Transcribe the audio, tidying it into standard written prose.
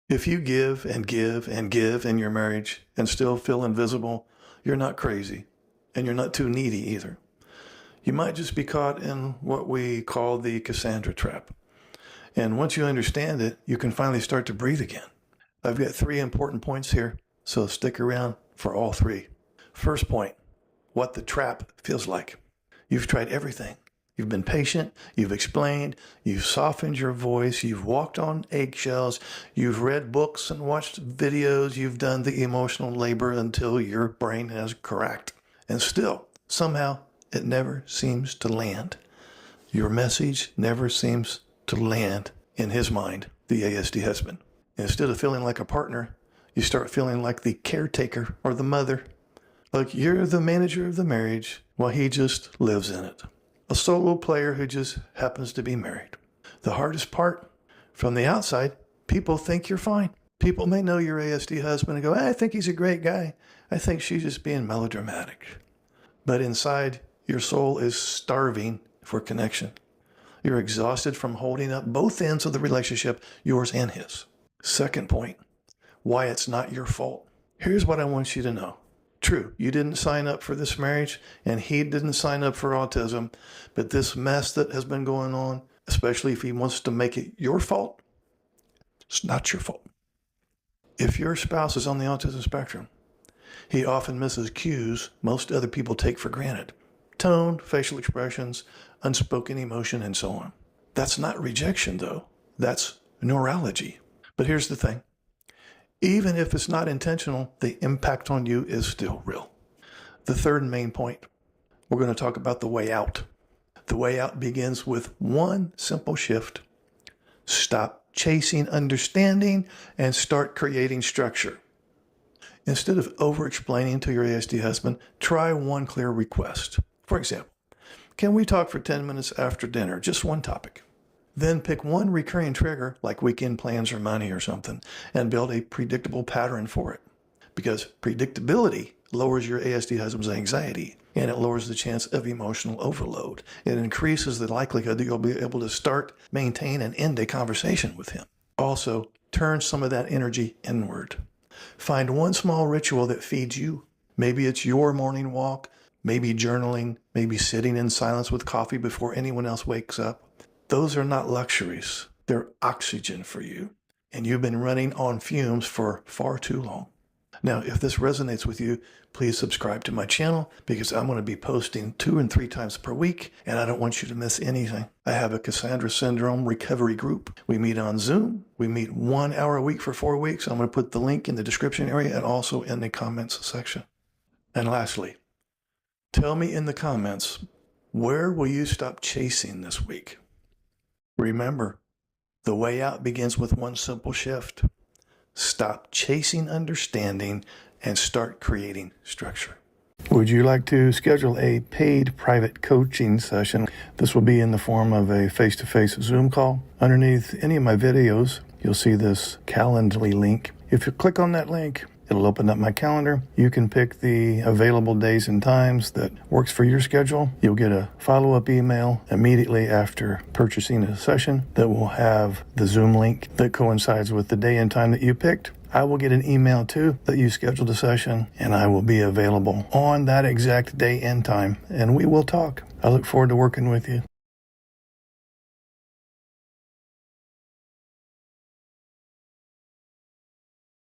If you give and give and give in your marriage and still feel invisible, you're not crazy, and you're not too needy either. You might just be caught in what we call the Cassandra Trap. And once you understand it, you can finally start to breathe again. I've got 3 important points here, so stick around for all 3. First point, what the trap feels like. You've tried everything. You've been patient, you've explained, you've softened your voice, you've walked on eggshells, you've read books and watched videos, you've done the emotional labor until your brain has cracked. And still, somehow, it never seems to land. Your message never seems to land in his mind, the ASD husband. Instead of feeling like a partner, you start feeling like the caretaker or the mother. Like you're the manager of the marriage while he just lives in it. A solo player who just happens to be married. The hardest part, from the outside, people think you're fine. People may know your ASD husband and go, I think he's a great guy. I think she's just being melodramatic. But inside, your soul is starving for connection. You're exhausted from holding up both ends of the relationship, yours and his. Second point, why it's not your fault. Here's what I want you to know. True, you didn't sign up for this marriage, and he didn't sign up for autism, but this mess that has been going on, especially if he wants to make it your fault, it's not your fault. If your spouse is on the autism spectrum, he often misses cues most other people take for granted. Tone, facial expressions, unspoken emotion, and so on. That's not rejection, though. That's neurology. But here's the thing. Even if it's not intentional, the impact on you is still real. The third main point, we're going to talk about the way out. The way out begins with one simple shift. Stop chasing understanding and start creating structure. Instead of over-explaining to your ASD husband, try one clear request. For example, can we talk for 10 minutes after dinner? Just one topic. Then pick one recurring trigger, like weekend plans or money or something, and build a predictable pattern for it. Because predictability lowers your ASD husband's anxiety, and it lowers the chance of emotional overload. It increases the likelihood that you'll be able to start, maintain, and end a conversation with him. Also, turn some of that energy inward. Find one small ritual that feeds you. Maybe it's your morning walk, maybe journaling, maybe sitting in silence with coffee before anyone else wakes up. Those are not luxuries. They're oxygen for you. And you've been running on fumes for far too long. Now, if this resonates with you, please subscribe to my channel because I'm going to be posting 2 and 3 times per week, and I don't want you to miss anything. I have a Cassandra Syndrome recovery group. We meet on Zoom. We meet 1 hour a week for 4 weeks. I'm going to put the link in the description area and also in the comments section. And lastly, tell me in the comments, where will you stop chasing this week? Remember, the way out begins with one simple shift. Stop chasing understanding and start creating structure. Would you like to schedule a paid private coaching session? This will be in the form of a face-to-face Zoom call. Underneath any of my videos, you'll see this Calendly link. If you click on that link, it'll open up my calendar. You can pick the available days and times that works for your schedule. You'll get a follow-up email immediately after purchasing a session that will have the Zoom link that coincides with the day and time that you picked. I will get an email too that you scheduled a session, and I will be available on that exact day and time, and we will talk. I look forward to working with you.